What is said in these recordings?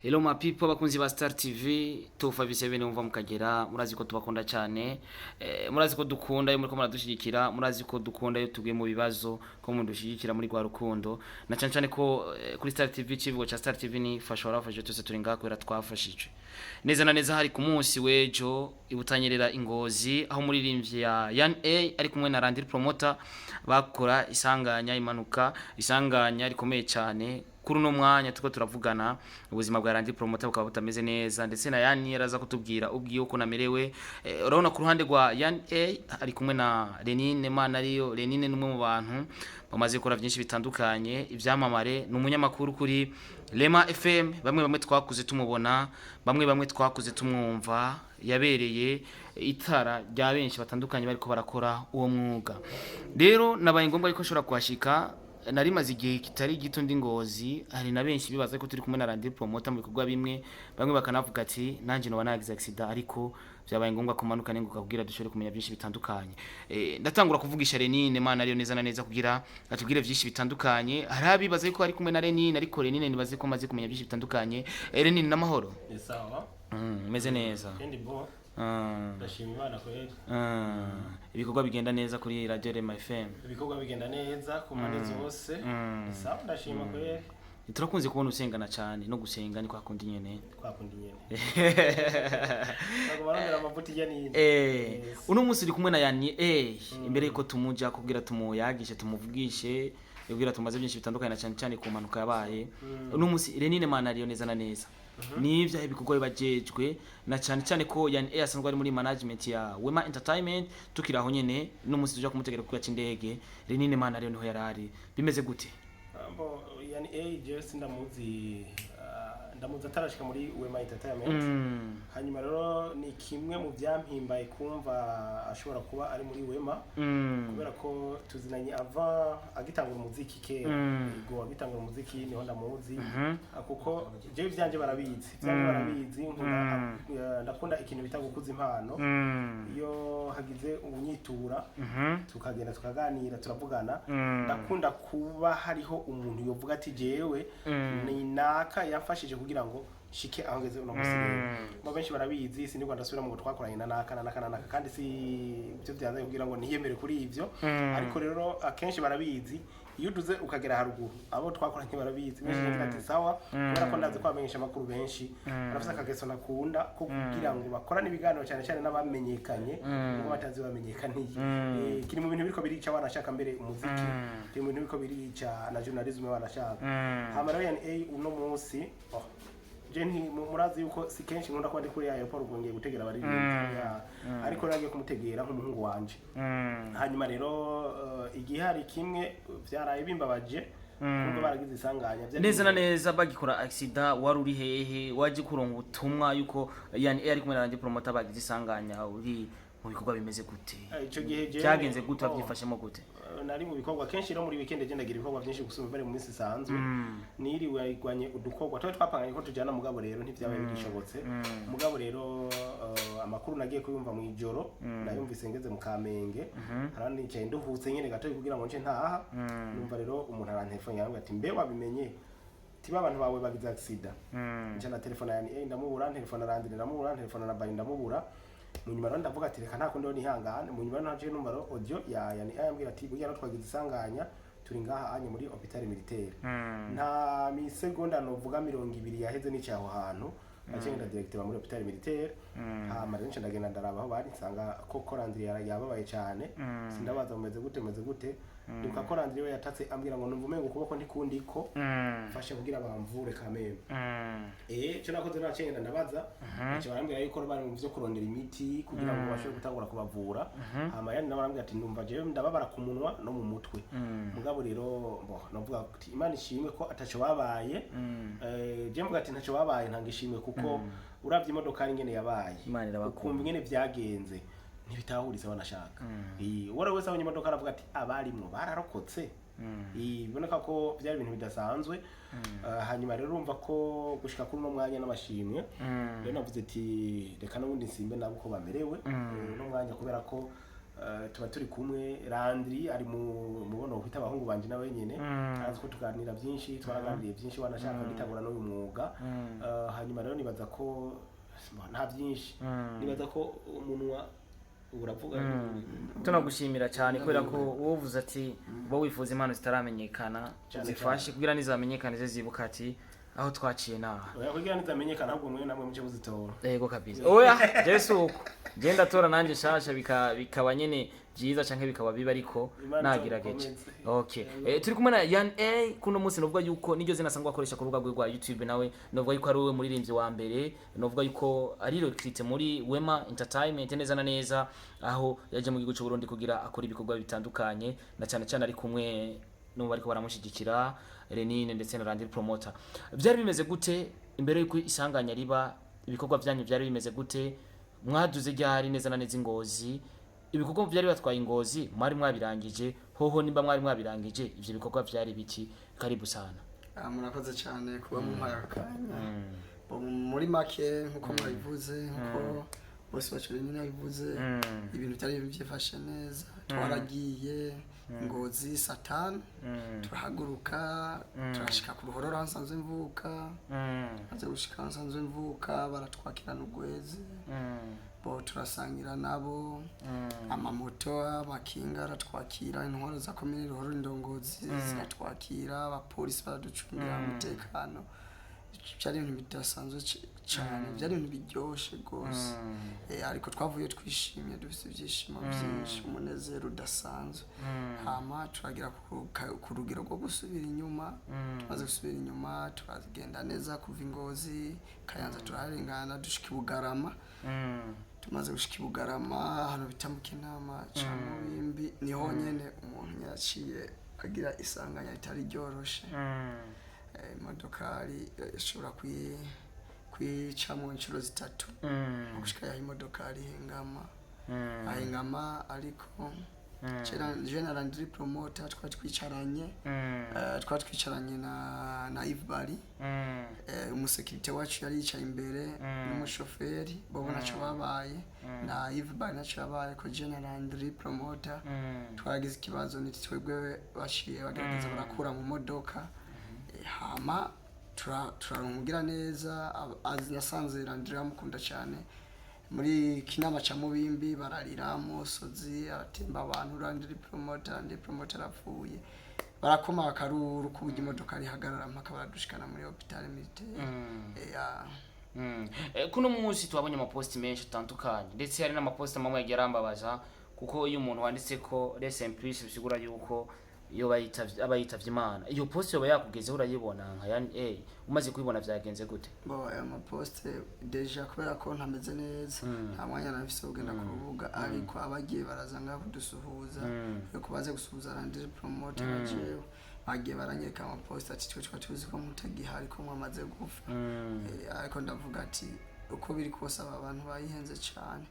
Hello my people bakunzi ba Star TV 257 umva mukagera murazi ko tubakunda cyane murazi ko dukunda iyo muri ko muradushigikira murazi ko dukunda iyo tugiye mu bibazo ko mundushigikira muri gwa rukundo na cyane cyane ko kuri Star TV civugo cha Star TV ni fasha warafashe twese turi ngakwera twafashije neza na neza hari ku munsi wejo ibutanyerera ingozi aho muririmbye ya Yan A ari kumwe na Randir Promoter bakora isanganya imanuka isanganya rikomeye cyane kuri no mwanya tuko turavugana ubuzima bwa Randir Promoter bukaba butameze neza ndetse na Yani yaraza kutubwira ubwiye uko namerewe urabona ku ruhande rwa Yan A ari kumwe na Lenine Mana ariyo Lenine numwe mu bantu bamaze gukora byinshi bitandukanye ivyamamare n'umunyamakuru kuri Lema FM bamwe twakuze tumubona bamwe twakuze tumwumva yabereye itara rya benshi batandukanye bariko barakora uwo mwuga rero nabaye ngombwa ariko shora kwashika nari maze igihe kitari gito ndi Ngozi hari na benshi bibaza ko turi kumwe na Randir Promoter mu bikorwa bimwe bamwe bakanavuga ati nanje no banagize accident ariko byabaye ngombwa kumanuka nenguka kugira dushore kumenya byinshi bitandukanye ndatangura kuvugisha Lenine Mana ariyo neza na neza kugira atubwire byinshi bitandukanye hari abibaza ko ari kumwe na Lenine ariko Lenine nibaze ko maze kumenya byinshi bitandukanye Lenine namahoro sawa meze neza kandi bo ndashima Imana kweli ibikorwa bigenda neza kuri Radio Rema FM ibikorwa bigenda neza ku mpande zose sawa ndashima kweli turakunze kubona usengana cyane no gusenga ni kwakundi nyene bagomarondera amavuti ya nini uno munsi uri kumwe na Yani imbere yuko tumuja kubwira tumuyagishe tumuvugishe yubwira tumaze byinshi bitandukanye na cyane cyane ku manuka yabaye uno munsi Lenine Mana ariyo neza na neza nivyo ibikorwa bibajejwe na cyane cyane ko Yani asanzwe ari muri management ya Wema Entertainment tukiraho nyene no munsi tuja kumutegera ku cy'indege Lenine Mana ariyo niho yarari bimeze gute Yani just ndamuzi atarashika muri Wema Entertainment hanyuma rero ni kimwe mu byampimbaye kumva ashobora kuba ari muri Wema kubera ko tuzinanye ava agitanga umuziki kera ego agitanga umuziki niho ndamuzi kuko je byanje barabizi ndakunda ikintu bita gukuza impano iyo hagize unyitura tukagenda tukaganira turavugana ndakunda kuba hariho umuntu yovuga ati jewe ni naka yafashije kugira ngo shike ahongeze uno musire mo benshi barabizi sindi Rwanda sura mu twakoranye na naka kandi si byo byanze kugira ngo niyemere kuri ivyo ariko rero akenshi barabizi iyo duze ukagera haruguru abo twakoranye barabizi benshi ngira ati sawa kubera ko ndazi kwamenyesha makuru benshi barafisa akageso nakunda ko kugira ngo bakorane ibiganiro cyane cyane n'abamenyekanye ngo batazi bamenyekaniye kiri mu bintu biriko birica banashaka mbere umuziki kiri mu bintu biriko birica na journalism banashaka hamara Yani uno munsi Jenny murazi yuko si kenshi nkunda kwandi kuri airport ugongeye gutegera bari ariko nagiye kumutegera nk'umuhungu wanje hanyuma rero igihari kimwe byaraye bimbabaje kuko baragize isanganya neza na neza bagikora accident wari uri hehe waje kuronga utumwa yuko Yani ari kumwe na Randir Promoter bagize isanganya uri mu bikorwa bimeze gute ico gihe je cyagenze gute abyifashemo gute nari mu bikorwa kenshi rero muri weekend je ndagira ibikorwa byinshi gusumba bari mu minsi sanzwe niriwe igwanye udukorwa twapanganye ko tujana mugabo rero ntivyabaye bigishobotse mugabo rero amakuru nagiye kuyumva mu ijoro nayumvise ngeze mu Kamenge harandi ncaye nduhutse nyene gato kugira ngo nce ntaha numva rero umuntu arantelephone yangu ati mbe wabimenye tiba abantu bawe bagize accident nca na telefone Yani ndamubura telefone arandire ndamubura telefone na bari ndamubura munyuma rero ndavuga ati reka nako ndo nihangane munyuma naje numva audio ya Yani ayambwira ati bugira twagize isanganya turi ngaha anye muri hôpital militaire nta misegonda novuga 200 yaheze n'icyaho hantu agenda directeur muri hôpital militaire hama rero ndagenda ndarabaho bari nsanga ko Korandire yababaye cyane sindabaza umeze gute duka Korandire we yatatse ambwira ngo numvume ngo kuboko ndikundiko fashe kugira bamvure kameme cyo nakoze nacengenda ndabaza cyo barambwira yuko bari mu byo kurondera imiti kugira ngo bashe gutangura kubavura hama Yani nabarambwira ati ndumva je ndababara ku munwa no mu mutwe mugabo rero novuga ati Imana ishimwe ko ataco babaye je mvuga ati ntaco babaye ntangishimwe kuko uravye imodoka ari ngene yabaye ukumva ngene byagenze ntibitahuriza banashaka wora wese abanye imodoka aravuga ati abarimwo bararokotse biboneka ko byari ibintu bidasanzwe hanyuma rero urumva ko gushika kuri no mwanya n'amashimwe rero navuze ati reka n'ubundi nsimbe nabo ko bamerewe no mwanya kubera ko tuba turi kumwe. Landry ari mu mubono kwita abahungu banje nawe nyene azi ko tuganira byinshi, twaraganiriye byinshi wanashaka gitangura n'uyu mwuga. Hanyuma rero nibaza ko nta byinshi, nibaza ko umunwa uravuga. Tunagushimira cyane kubera ko wovuze ati bo wifuza impano zitaramenyekana zifashe kugira nizamenyekane zibuka ati aho twaciye naha. Oya kugira nizamenyekana ahubwo mwe namwe muce muzitora. Yego kabisa. Oya Jesu uko genda tora nanje shasha bikaba nyene byiza canke bikaba biba ariko nagirageje. Okay. Turi kumwe na Yan A kuno munsi novuga yuko niryo zina sangwa akoresha ku rubuga rwa YouTube, nawe novuga yuko ari we muririmbyi wa mbere, novuga yuko ari recruit muri Wema Entertainment neza na neza, aho yaje mu gihugu cy'u Burundi kugira akora ibikorwa bitandukanye, na cyane cyane ari kumwe n'ubu bariko baramushigikira Renine ndetse na Landry Promoter. Byari bimeze gute imbere yuko isanganya riba, ibikorwa byanyu byari bimeze gute? Mwaduze ryari neza na neza Ingozi, ibikorwa byari batwaye Ingozi mwari mwabirangije hoho nimba mwari mwabirangije ivyo bikorwa byari biki? Karibu sana. Murakoze cyane kuba mu mpayakanya. Muri make nkuko mwabivuze, nkuko bose bacuri nyine bivuze, ibintu byari byifashe neza. Twaragiye Ngozi Satan, turahaguruka turashika ku ruhororo nsanzwe mvuka, aje gushika nsanzwe mvuka baratwakirana ugwezi, bo turasangira nabo, amamoto abakinga aratwakira, intwaro za komine ruhororo indongozi ziratwakira, abapolisi baraducungira umutekano. Byari ibintu bidasanzwe cyane, byari ibintu biryoshe rwose. Ariko twavuye twishimye, dufite ibyishimo byinshi, umunezero udasanzwe. Hama turagira ku rugero rwo gusubira inyuma. Tumaze gusubira inyuma turagenda neza kuva Ingozi, Kayanza turaharengana dushika i Bugarama. Tumaze gushika i Bugarama hano bita mu Kinama ca Mubimbi, niho nyene umuntu yaciye agira isanganya ritari ryoroshe. Imodokari ishobora kwicamo inshuro zitatu, gushika ya imodokari ahengama ariko General Landry Promoter twatwicaranye na Yves Bari, umusekirite wacu yari yicaye imbere n'umushoferi, bobo naco babaye na Yves Bari naco babaye ko General Landry Promoter. Twaragize ikibazo niti twebwe baciye bagerageza barakura mu modoka. Hama turarumugira neza, yasanze Landry amukunda cyane. Muri Kinama ca Mubimbi bararira Musozi, atemba abantu Landry Promoter apfuye, barakoma akaruru ku imodoka ari hagarara mpaka baradushikana muri hospital militaire. Kuno munsi twabonye amapost menshi atandukanye, ndetse hari n'amapost amwe yagiye arambabaza, kuko iyo umuntu wanditse ko rest in peace bisigura yuko iyo abayitavye Imana. Iyo post yoba yakugezeho urayibona nka Yan A, umaze kubibona vyagenze gute? Aya mapost deja kubera ko ntameze neza, nta mwanya nafise ugenda ku rubuga, ariko abagiye baraza ngaho dusuhuza, yo kubaze gusuhuza Landry Promoter jewe bagiye baranyeka amapost ati twe tuzi ko mutagihari ko mwamaze gufa. Ariko ndavuga ati uko biri kose abantu bayihenze cyane,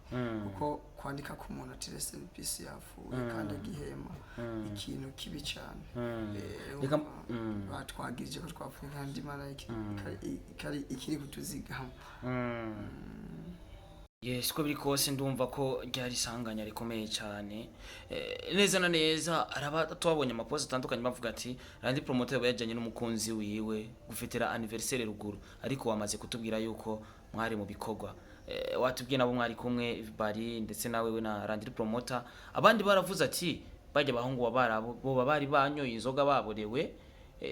kuko kwandika ku muntu ati rest in peace yafuye kandi agihema ikintu kibi cyane. Batwagirije ko twapfuye kandi Imana ikiri kutuzigama. Yes, ko biri kose ndumva ko ryari isanganya rikomeye cyane. Neza na neza araba twabonye amapost atandukanye bavuga ati Landry Promoter yajanye n'umukunzi wiwe gufitira anniversaire ruguru, ariko wamaze kutubwira yuko mwari mu bikorwa. Watubwiye nabo mwari kumwe Bari ndetse nawe we na Landry Promoter. Abandi baravuze ati bajye bahungu wabarabo bo bari banyoye inzoga baborewe,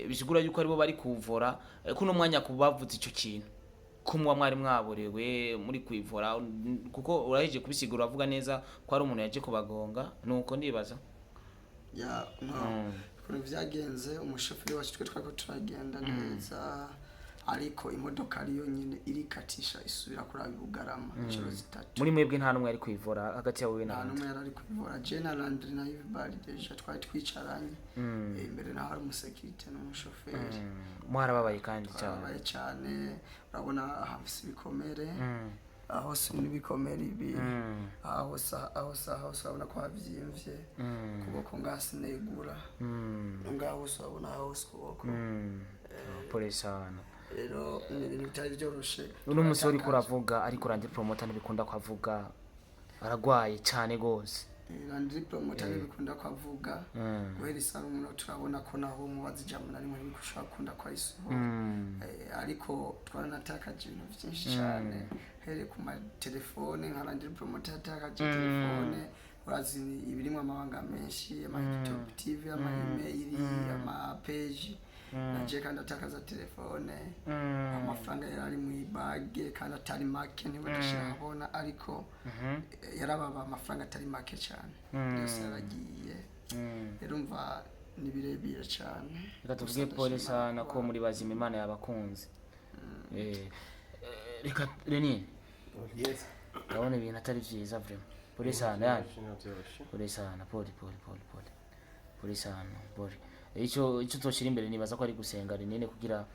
bisigura yuko aribo bari kuvora. Kuno mwanya kubavuze ico kintu kumwa mwari mwaborewe muri kwivora, kuko uraheje kubisigura avuga neza ko ari umuntu yaje kubagonga, nuko ndibaza kuri vyagenze. Umushoferi wacu twe twako turagenda neza, ariko imodoka ariyo nyine irikatisha isubira kuri Bugarama inshuro zitatu. Muri mwebwe nta numwe ari kwivora hagati yawe nta numwe yari kwivora. General Landry na Yves Bari deja twari twicaranye, imbere naho ari umusekirite n'umushoferi. Mwarababaye kandi cyane, urabona hafise ibikomere, aho si n'ibikomere ibi, aho urabona ko havyimvye, kuboko ngasi negura, ngaho urabona aho kuboko. Pole sana. Rero ni ibintu bitari byoroshe. Uno musore uri kuravuga ariko Landry Promoter ntibikunda kwavuga, aragwaye cyane gose. Landry promoter bikunda kwavuga guhera isaha umuntu turabona ko naho mubaza ijambo na rimwe ntibikushobora gukunda kwa isohora ariko twaranatakaje ibintu byinshi cyane here ku matelefone nka Landry promoter yatakaje telefone urazi ibirimo amabanga menshi ama YouTube TV ama email ama page naje kandi atakaza telefone amafaranga yari mu ibage kandi atari make niwe ndashirabona ariko yarababa amafaranga atari make cyane yose yaragiye urumva ni birebire cyane reka tuvuge polisi nako muri bazima Imana yabakunze reka Reni yes ndabona ibintu atari byiza vraiment polisi yani polisi polisi icyo toshira imbere nibaza ko ari gusenga rinene kugira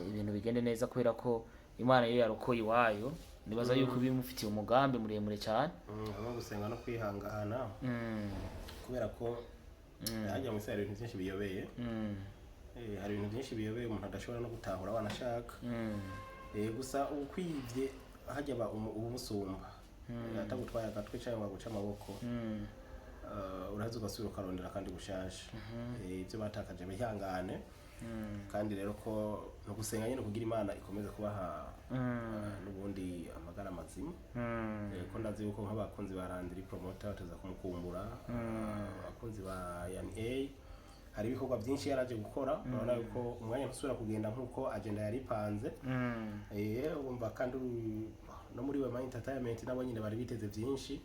ibintu bigende neza kubera ko Imana yo yarokoye iwayo nibaza yuko bimufitiye umugambi muremure cyane aba gusenga no kwihangana kubera ko hajya mu isari ibintu byinshi biyobeye hari ibintu byinshi biyobeye umuntu adashobora no gutahura wanashaka gusa ukwivye hajya ba umusumba atagutwaya agatwe cyangwa guca amaboko uraza ugasubira ukarondera kandi gushasha ibyo batakaje bihangane kandi rero ko no gusenga nyine kugira Imana ikomeze kubaha n'ubundi amagara mazima ko ndazi yuko nk'abakunzi ba Landry promoter bataza kumukumbura abakunzi ba Yan A hari ibikorwa byinshi yaraje gukora urabona yuko umwanya ntusubira kugenda nkuko agenda yari panze urumva kandi no muri we entertainment nabo nyine bari biteze byinshi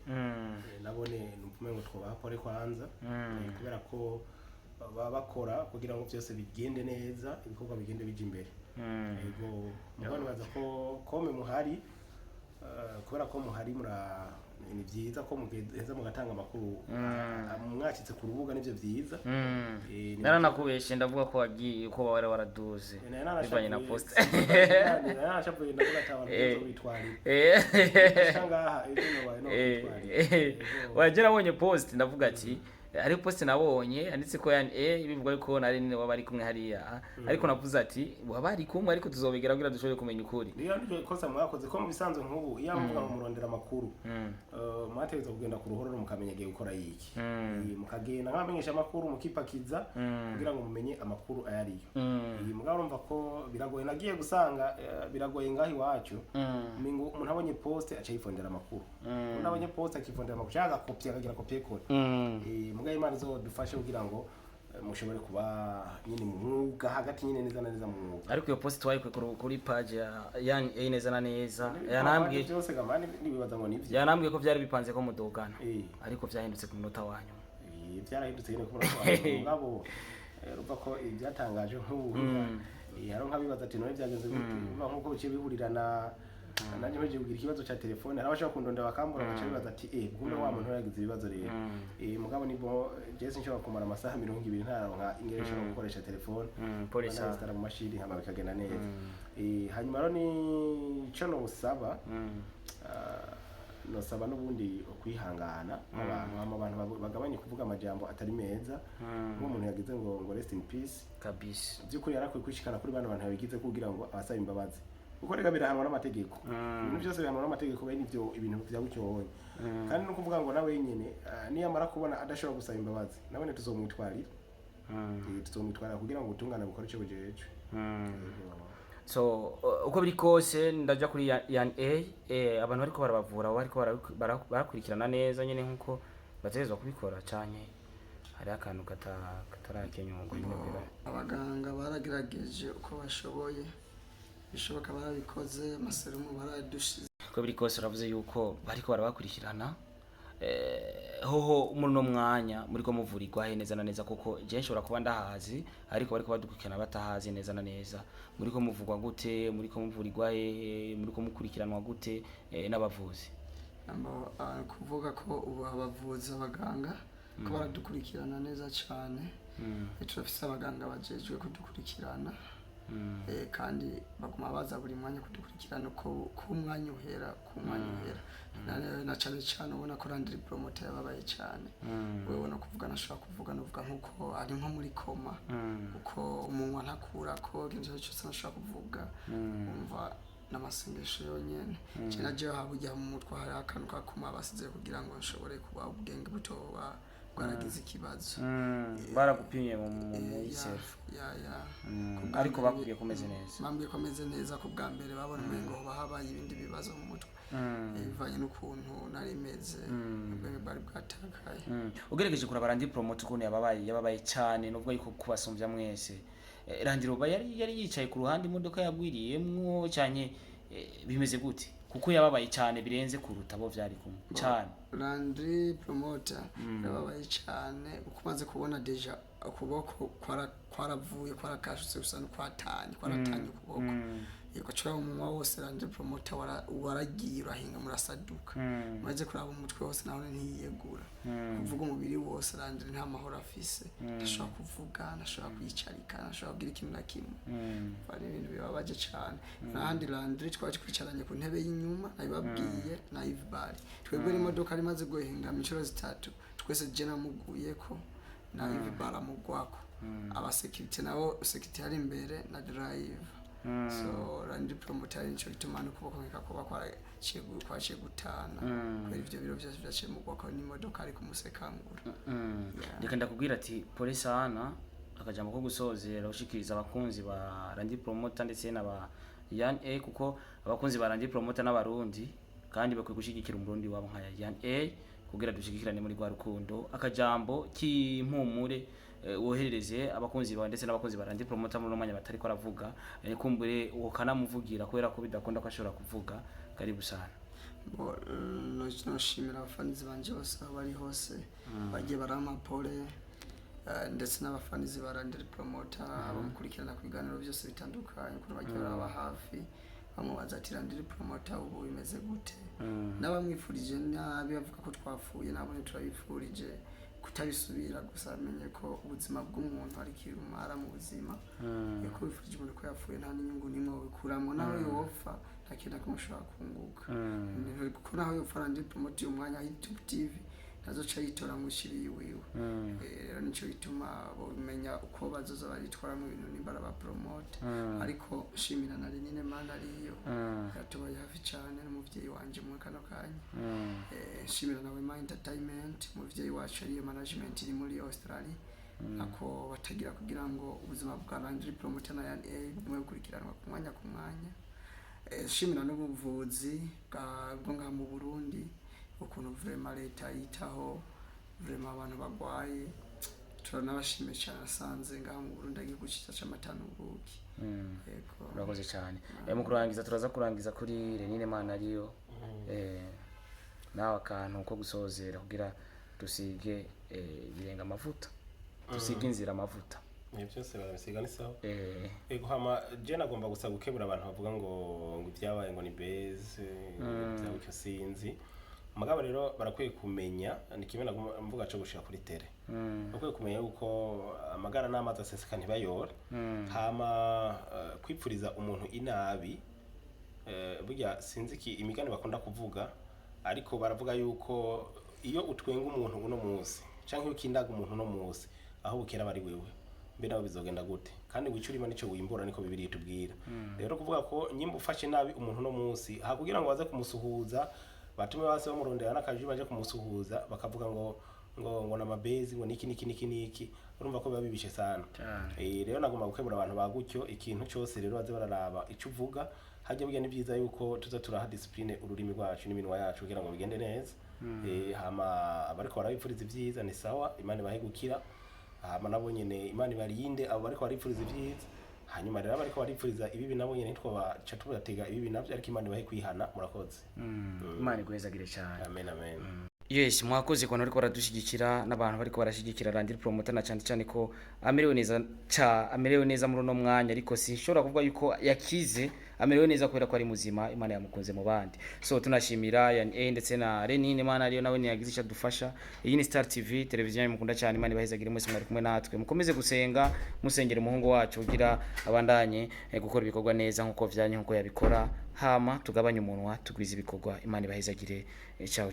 nabone numvume ngo twobaha pore kwanza kubera ko baba bakora kugira ngo byose bigende neza ibikorwa bigende bije imbere yego mubona baza ko kome muhari kubera ko muhari ni byiza ko mugeza mugatanga amakuru mwacitse ku rubuga nivyo byiza naranakubeshe ndavuga ko wagiye ko bawara waraduze bivanye na post narashavuye ndavuga atabantu bitwarira shangaha ibyo baye no bitwarira wagera abonye post ndavuga ati ari post nabonye yanditse ko Yan A bivuga ko nari ne wabari kumwe hariya ariko navuze ati wabari kumwe ariko tuzobegera kugira dushobore kumenya ukuri niyo nje kosa mwakoze ko mu bisanzwe nk'ubu iyo muvuga mu murondera makuru mwategeza kugenda ku ruhoro mukamenya giye gukora yiki mukagenda nkamenyesha makuru mukipakiza kugira ngo mumenye amakuru ayariyo mugabo urumva ko biragoye nagiye gusanga biragoye ngahi wacu mingo umuntu abonye post aca yifondera amakuru umuntu abonye post akifondera amakuru cyangwa kopia akagira kopie kode mugaye Imana zo dufashe kugira ngo mushobore kuba nyine mu mwuga hagati nyine neza neza mu mwuga ariko iyo post twayikwe kuri page ya Yan A neza na neza yanambwiye byose gamani nibibaza ngo nivyo yanambwiye ko byari bipanze ko mudogana ariko byahindutse ku munota wanyu byarahindutse nyine ku munota wanyu ngabo ruva ko ibyatangaje nk'ubu yaro nkabibaza ati none byagenze nkuko bice bihurirana nanjye baje kugira ikibazo cya telefone arabashaka kundonda bakambura baca bibaza ati gume wa muntu yagize ibibazo rero mugabo nibo Jesse nshobora kumara amasaha 20 ntaronka ingeresha no gukoresha telefone polisi mu mashini hama bikagenda neza hanyuma rero ni cyo no usaba no saba n'ubundi kwihangana abantu bagabanye kuvuga amajambo atari meza nk'umuntu yagize ngo rest in peace kabisa byukuri yarakwiye kwishikana kuri bano bantu yabigize kugira ngo abasaba imbabazi uko rega birahanwa n'amategeko ibintu byose bihanwa n'amategeko bene ivyo ibintu byabucyoye kandi no kuvuga ngo nawe nyene niyamara kubona adashobora gusaba imbabazi nabone tuzomwitwarira tuzomwitwarira kugira ngo utungane bukore cyo bujeje so uko biri kose ndaja kuri Yan A abantu bariko barabavura bariko barakurikirana neza nyene nkuko bategezwa kubikora cyane hari akantu katarakenyungo nyine bira abaganga baragerageje uko bashoboye bishoboka barabikoze amaserumu baradushize uko biri kose uravuze yuko bariko barabakurikirana hoho muri no mwanya muri ko muvurirwa neza na neza kuko je nshobora kuba ndahazi ariko bariko badukurikirana batahazi neza na neza muri ko muvugwa gute muri ko muvurirwa muri ko mukurikiranwa gute n'abavuzi kuvuga ko ubu abavuzi abaganga ko baradukurikirana neza cyane turafise abaganga bajejwe kudukurikirana kandi baguma baza buri mwanya kudukurikirana ko umwanya uhera na cyane cyane ubona ko Landry promoter yababaye cyane wewe no kuvuga nashobora kuvuga novuga nkuko ari nko muri koma uko umunwa ntakura ko ibyo cyose nashobora kuvuga umva n'amasengesho yonyene cyane je habujya mu mutwe hari akantu kakuma basize kugira ngo nshobore kuba ubwenge butoba bwaragize ikibazo baragupimye mu self ariko bakubwiye komeze neza bambwiye komeze neza ku bwa mbere babona umengo bahabaye ibindi bibazo mu mutwe bivanye n'ukuntu nari meze ubwenge bari bwatakaye ugerageje kuraba Randy Promoter ukuntu yababaye cyane nubwo yuko kubasumbya mwese Randy Roba yari yicaye ku ruhande imodoka yagwiriyemwo cyane bimeze gute kuko yababaye cyane birenze kuruta abo vyari kumwe cyane Randy Promoter yababaye cyane ukumaze kubona deja ukuboko kwaravuye kwarakashutse gusa no kwaratanye ukuboko yego umunwa wose Randy Promoter waragiye urahinga murasaduka maze kuraba umutwe wose naho ntiyegura kuvuga umubiri wose Randy nta mahoro afise ashobora kuvuga nashobora kwicarika nashobora kugira ikintu na kimwe bari ibintu bibabaje cyane n'ahandi Randy twaje kwicaranye ku ntebe y'inyuma nabibabwiye na Yves Bari twebwe imodoka rimaze guhinga inshuro 3 twese je namuguyeko na Yves Bari amugwako abasekirite nabo sekirite ari imbere na drive so Randy Promoter nico gitumana ukuboko nkakakuba kwaciye gutana kubera ivyo biro byose byaciye mu kuboko n'imodoka ari kumusekangura reka ndakubwira ati polisi hana akajambo ko gusozera ushikiriza abakunzi ba Randy Promoter ndetse n'aba Yan A kuko abakunzi ba Randy Promoter n'abarundi kandi bakwiye gushigikira umurundi wabo nka Yan A kugira dushigikirane muri gwa rukundo akajambo kimpumure woherereze abakunzi bawe ndetse n'abakunzi ba Randy Promoter muri umwanya batari ko aravuga kumbure ukanamuvugira kubera ko bidakunda ko ashobora kuvuga karibu sana no shimira abafanizi banje bose bari hose bagiye baramapole ndetse n'abafanizi ba Randy Promoter abamukurikirana ku biganiro byose bitandukanye kuko bagiye baraba hafi bamubaza ati Randy Promoter ubu bimeze gute n'abamwifurije nabi bavuga ko twapfuye nabo turabifurije kutabisubira gusa amenye ko ubuzima bw'umuntu ari kirumara mu buzima yuko bifurije umuntu ko yapfuye nta n'inyungu nimwe bikuramo nawe yopfa nta kintu kumushobora kunguka kuko naho yopfa Randy Promoter umwanya YouTube TV nazo cha yitora mushiri wiwe rero nico bituma bomenya uko bazoza baritwara mu bintu nimbara ba promote ariko shimira na Renine Mana ariyo yatubaye hafi cyane n'umuvyeyi wanje mu kano kanya shimira nawe Ma Entertainment umuvyeyi wacu ariyo management iri muri Australia ako batagira kugira ngo ubuzima bwa Randy Promoter na Yan A bumwe bukurikiranwa ku mwanya shimira n'ubuvuzi bwo ngaha mu Burundi ukuntu vraiment leta yitaho vraiment abantu bagwaye turanabashimye cyane asanze ngaha mu Burundi agiye gucita cy'amatanu buki yego urakoze cyane mu kurangiza turaza kurangiza kuri Renine Mana ariyo nawe akantu ko gusozera kugira dusige birenga amavuta dusige inzira amavuta ni byose barabisiga ni sawa ego hama je nagomba gusa gukebura abantu bavuga ngo ibyabaye ngo ni base ibyo sinzi mugabo rero barakwiye kumenya ni kimwe mvuga cyo gushika kuri tele bakwiye kumenya yuko amagara n'amazi aseseka ntibayora hama kwipfuriza umuntu inabi burya sinzi ki imigani bakunda kuvuga ariko baravuga yuko iyo utwenga umuntu uno munsi canke ukindaga umuntu uno munsi aho bukera bari wewe mbe nawe bizogenda gute kandi wicurima nico wimbura niko bibiri tubwira rero kuvuga ko nyimba ufashe nabi umuntu uno munsi hakugira ngo baze kumusuhuza batume base bamurondera n'akaje baje kumusuhuza bakavuga ngo na mabezi ngo niki urumva ko biba bibishe sana rero nagomba gukebura abantu bagutyo ikintu cyose rero baze bararaba icyo uvuga hajye bugene byiza yuko tuza turaha discipline ururimi rwacu n'iminwa yacu kugira ngo bigende neza hama abariko barabipfuriza ibyiza ni sawa Imana bahegukira hama nabo nyene Imana bariyinde abo bariko baripfuriza ibyiza hanyuma rero bariko baripfuriza ibibi nabo nyene nitwo baca tubatega ibibi navyo ariko Imana bahe kwihana murakoze Imana igwezagire cyane amen yes mwakoze ko ariko baradushigikira n'abantu bariko barashigikira Randy Promoter na cyane ko amerewe neza muri no mwanya ariko sinshobora kuvuga yuko yakize amerewe neza kubera ko ari muzima Imana yamukunze mu bandi so tunashimira Yan A ndetse na Renine Mana ariyo nawe niyagize icyo dufasha iyi ni Star TV televiziyo mukunda cyane Imana ibahezagire mwese mwari kumwe natwe mukomeze gusenga musengera umuhungu wacu kugira abandanye gukora ibikorwa neza nkuko vyanye nkuko yabikora hama tugabanye umunwa tugwiza ibikorwa Imana ibahezagire ciao